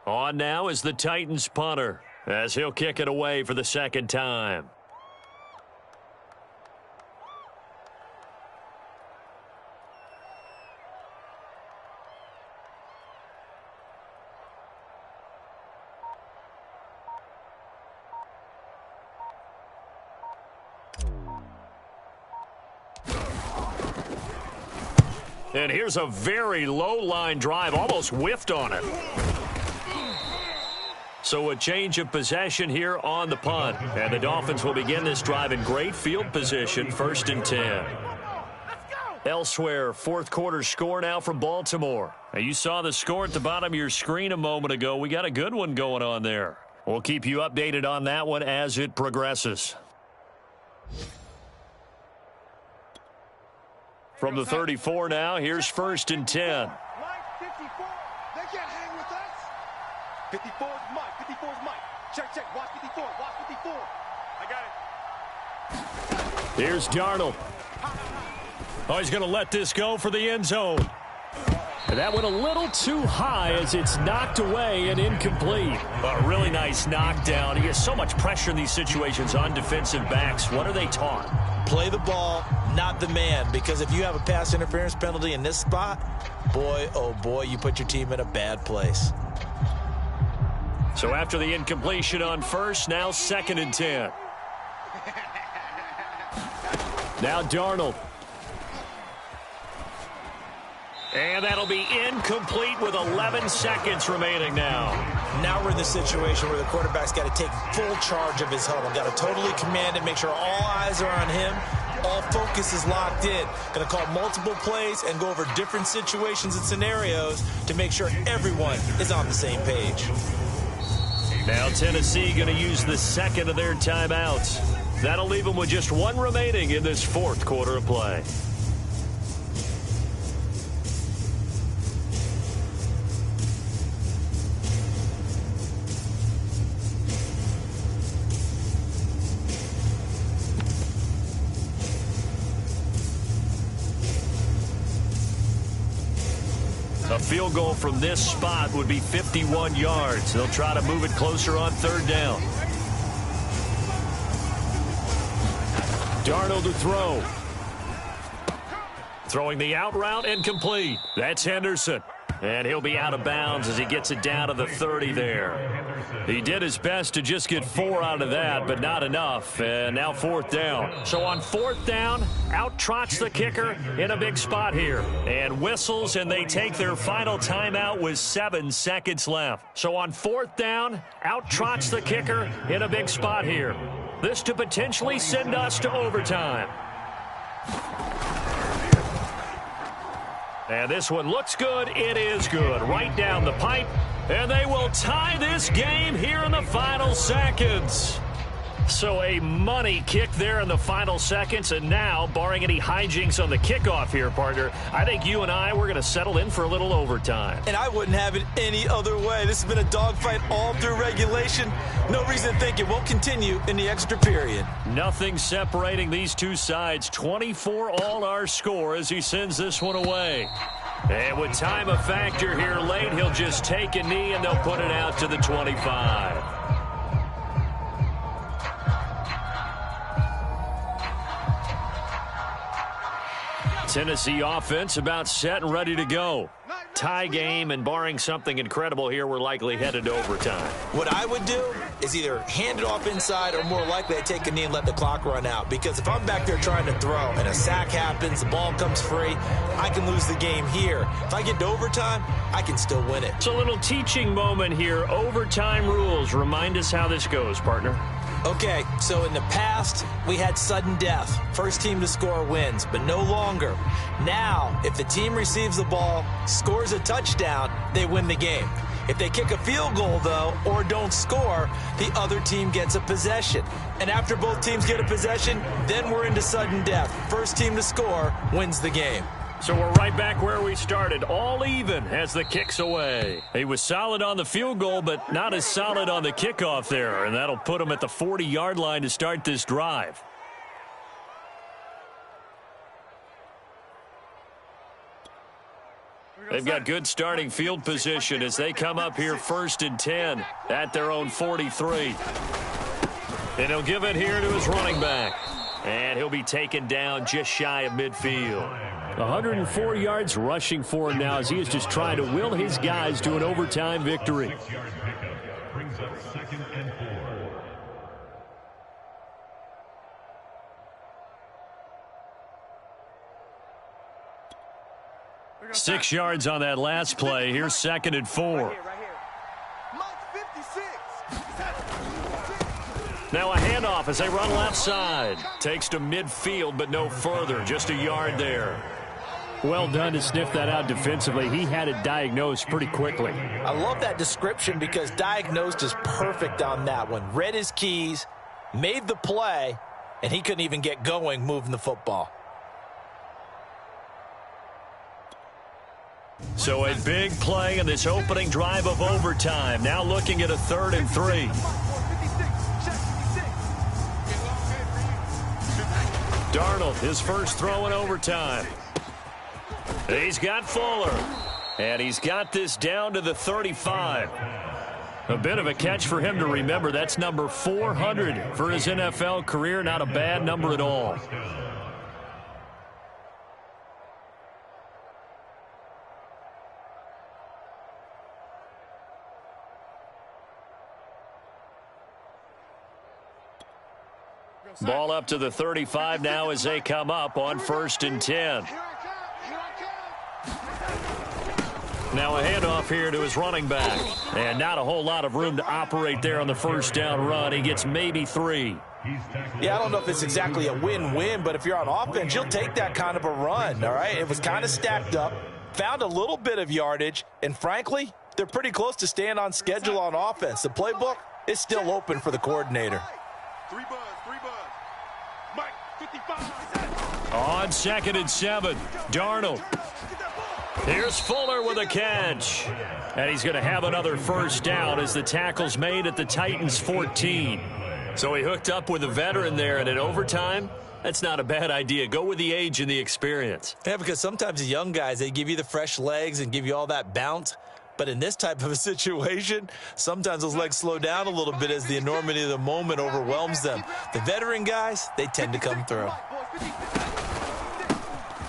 [SPEAKER 1] On now is the Titans punter, as he'll kick it away for the second time. And here's a very low-line drive, almost whiffed on it. So a change of possession here on the punt. And the Dolphins will begin this drive in great field position, 1st and 10. Elsewhere, 4th quarter score now from Baltimore. Now, you saw the score at the bottom of your screen a moment ago. We got a good one going on there. We'll keep you updated on that one as it progresses. From the 34 now, here's 1st and 10.
[SPEAKER 6] Mike, 54. They can't hang with us.
[SPEAKER 3] 54 is Mike. 54 is Mike. Check. Watch 54. Watch 54. I got it.
[SPEAKER 1] Here's Darnold. Oh, he's going to let this go for the end zone. And that went a little too high as it's knocked away and incomplete. A really nice knockdown. He has so much pressure in these situations on defensive backs. What are they taught?
[SPEAKER 5] Play the ball, not the man, because if you have a pass interference penalty in this spot, boy, oh boy, you put your team in a bad place.
[SPEAKER 1] So after the incompletion on 1st, now 2nd and 10. Now Darnold. And that'll be incomplete with 11 seconds remaining now.
[SPEAKER 5] Now we're in the situation where the quarterback's got to take full charge of his huddle. Got to totally command it, make sure all eyes are on him. All focus is locked in. Going to call multiple plays and go over different situations and scenarios to make sure everyone is on the same page.
[SPEAKER 1] Now Tennessee going to use the 2nd of their timeouts. That'll leave them with just 1 remaining in this 4th quarter of play. A field goal from this spot would be 51 yards. They'll try to move it closer on 3rd down. Darnold to throw. Throwing the out route and complete. That's Henderson. And he'll be out of bounds as he gets it down to the 30 there. He did his best to just get 4 out of that, but not enough. And now 4th down. So on 4th down, out trots the kicker in a big spot here. And whistles, and they take their final timeout with 7 seconds left. So on 4th down, out trots the kicker in a big spot here. This to potentially send us to overtime. And this one looks good. It is good. Right down the pipe. And they will tie this game here in the final seconds. So a money kick there in the final seconds. And now, barring any hijinks on the kickoff here, partner, I think you and I, we're going to settle in for a little overtime.
[SPEAKER 5] And I wouldn't have it any other way. This has been a dogfight all through regulation. No reason to think it won't continue in the extra period.
[SPEAKER 1] Nothing separating these two sides. 24 all our score as he sends this one away. And with time a factor here late, he'll just take a knee and they'll put it out to the 25. Tennessee offense about set and ready to go. Tie game, and barring something incredible here, we're likely headed to overtime.
[SPEAKER 5] What I would do is either hand it off inside or more likely I take a knee and let the clock run out. Because if I'm back there trying to throw and a sack happens, the ball comes free, I can lose the game here. If I get to overtime, I can still win it.
[SPEAKER 1] It's a little teaching moment here. Overtime rules. Remind us how this goes, partner.
[SPEAKER 5] Okay, so in the past, we had sudden death. First team to score wins, but no longer. Now, if the team receives the ball, scores a touchdown, they win the game. If they kick a field goal, though, or don't score, the other team gets a possession. And after both teams get a possession, then we're into sudden death. First team to score wins the game.
[SPEAKER 1] So we're right back where we started, all even as the kick's away. He was solid on the field goal, but not as solid on the kickoff there, and that'll put him at the 40-yard line to start this drive. They've got good starting field position as they come up here 1st and 10 at their own 43. And he'll give it here to his running back. And he'll be taken down just shy of midfield. 104 yards rushing for him now as he is just trying to will his guys to an overtime victory.
[SPEAKER 7] 6-yard pickup brings up 2nd and 4.
[SPEAKER 1] 6 yards on that last play. Here's 2nd and 4. Now a handoff as they run left side. Takes to midfield, but no further. Just a yard there.
[SPEAKER 4] Well done to sniff that out defensively. He had it diagnosed pretty quickly.
[SPEAKER 5] I love that description because diagnosed is perfect on that one. Read his keys, made the play, and he couldn't even get going moving the football.
[SPEAKER 1] So a big play in this opening drive of overtime. Now looking at a 3rd and 3. Darnold, his first throw in overtime. He's got Fuller. And he's got this down to the 35. A bit of a catch for him to remember. That's number 400 for his NFL career. Not a bad number at all. Ball up to the 35 now as they come up on 1st and 10. Now a handoff here to his running back. And not a whole lot of room to operate there on the first down run. He gets maybe 3.
[SPEAKER 5] Yeah, I don't know if it's exactly a win-win, but if you're on offense, you'll take that kind of a run, all right? It was kind of stacked up, found a little bit of yardage, and frankly, they're pretty close to staying on schedule on offense. The playbook is still open for the coordinator.
[SPEAKER 3] 3 buzz. Mike, 55.
[SPEAKER 1] On 2nd and 7, Darnold. Here's Fuller with a catch. And he's going to have another first down as the tackle's made at the Titans' 14. So he hooked up with a veteran there, and in overtime, that's not a bad idea. Go with the age and the experience.
[SPEAKER 2] Yeah, because sometimes the young guys, they give you the fresh legs and give you all that bounce. But in this type of a situation, sometimes those legs slow down a little bit as the enormity of the moment overwhelms them. The veteran guys, they tend to come through.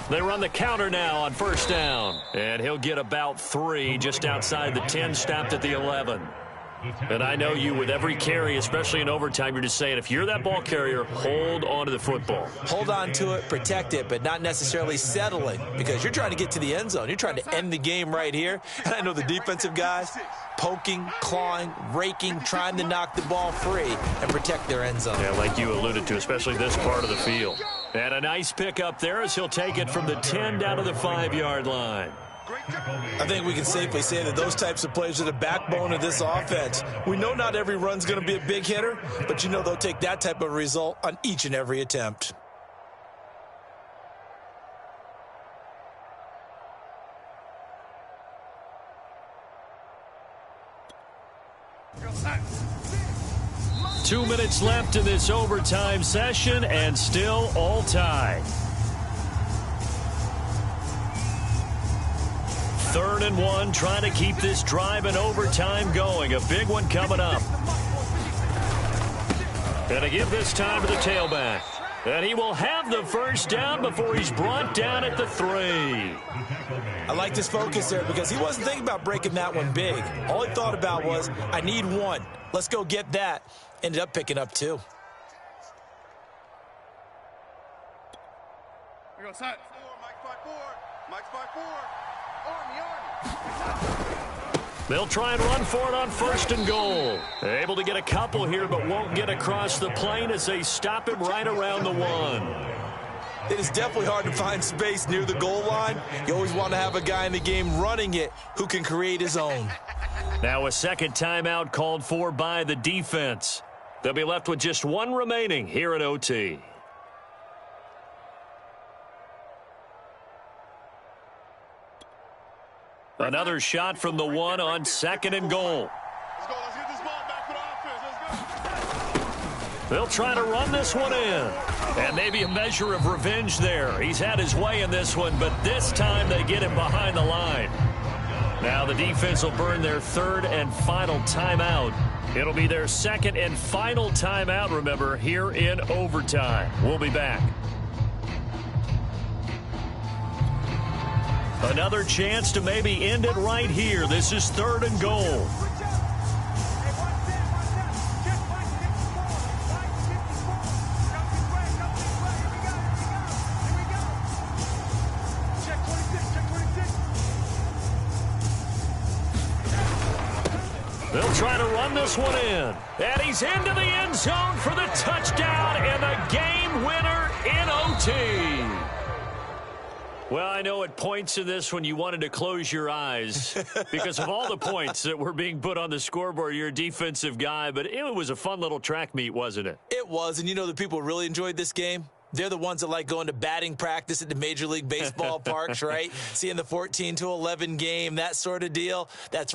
[SPEAKER 1] They run the counter now on first down. And he'll get about 3 just outside the 10, stopped at the 11. And I know you, with every carry, especially in overtime, you're just saying, if you're that ball carrier, hold on to the football.
[SPEAKER 2] Hold on to it, protect it, but not necessarily settling, because you're trying to get to the end zone. You're trying to end the game right here. And I know the defensive guys poking, clawing, raking, trying to knock the ball free and protect their end zone.
[SPEAKER 1] Yeah, like you alluded to, especially this part of the field. And a nice pick up there as he'll take it from the 10 down to the 5-yard line.
[SPEAKER 2] I think we can safely say that those types of plays are the backbone of this offense. We know not every run's going to be a big hitter, but you know they'll take that type of result on each and every attempt.
[SPEAKER 1] Two minutes left in this overtime session, and still all tied. 3rd and 1, trying to keep this drive in overtime going. A big one coming up. And to give this time to the tailback. And he will have the first down before he's brought down at the 3.
[SPEAKER 2] I like this focus there because he wasn't thinking about breaking that one big. All he thought about was, I need 1. Let's go get that. Ended up picking up 2.
[SPEAKER 3] Here goes Mike's 5-4. Mike's 5-4.
[SPEAKER 1] They'll try and run for it on 1st and goal. Able to get a couple here, but won't get across the plane as they stop him right around the 1.
[SPEAKER 2] It is definitely hard to find space near the goal line. You always want to have a guy in the game running it who can create his own.
[SPEAKER 1] Now a second timeout called for by the defense. They'll be left with just 1 remaining here at OT. Another shot from the one on 2nd and goal.
[SPEAKER 3] Let's go. Let's get this ball back for the offense. Let's go.
[SPEAKER 1] They'll try to run this one in. And maybe a measure of revenge there. He's had his way in this one, but this time they get him behind the line. Now the defense will burn their 3rd and final timeout. It'll be their 2nd and final timeout, remember, here in overtime. We'll be back. Another chance to maybe end it right here. This is 3rd and goal. They'll try to run this one in. And he's into the end zone for the touchdown and the game winner in OT. Well, I know at points in this when you wanted to close your eyes because of all the points that were being put on the scoreboard. You're a defensive guy, but it was a fun little track meet, wasn't it?
[SPEAKER 2] It was, and you know the people who really enjoyed this game? They're the ones that like going to batting practice at the Major League Baseball parks, right? Seeing the 14-11 game, that sort of deal. That's